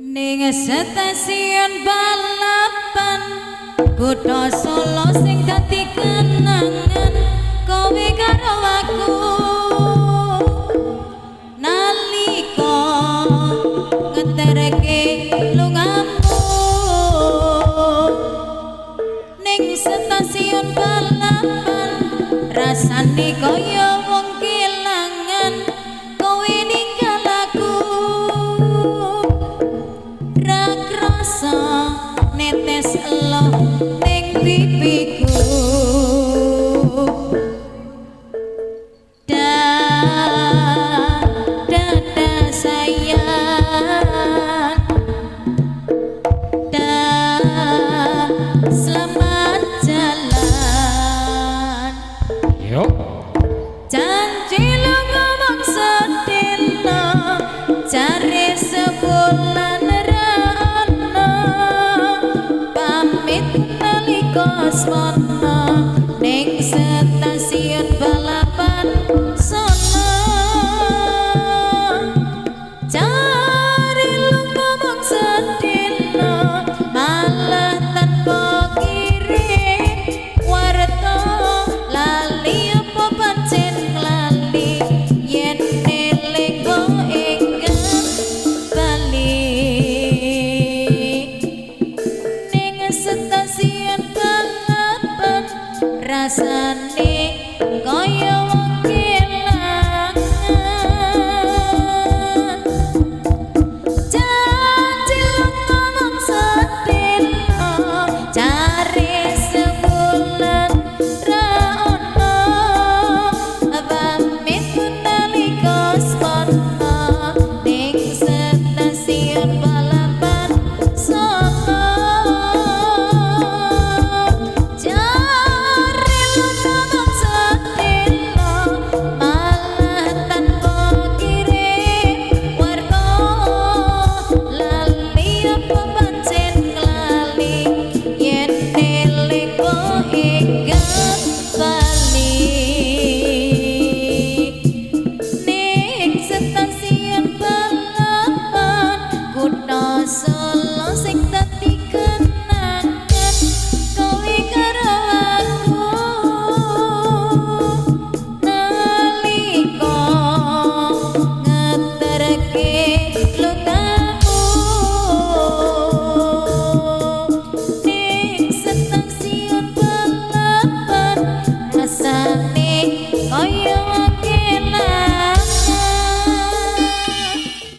Ning stasiun balapan Kutha Solo sing dadi kenangan kowe karo aku nalika ngeterke lungamu ning stasiun balapan rasane kaya wong kelangan kowe ninggal aku ra krasa netes elo ning pipiku dada sayang selamat jalan Yuk janji lu ngomong sedina cari sebulan rana pamit nalika smono ning stasiun balapan sono cari lu ngomong sedina malah tanpa kirim warta lali apa pancen lali yen eling ingkang balik ning stasiun balapan rasane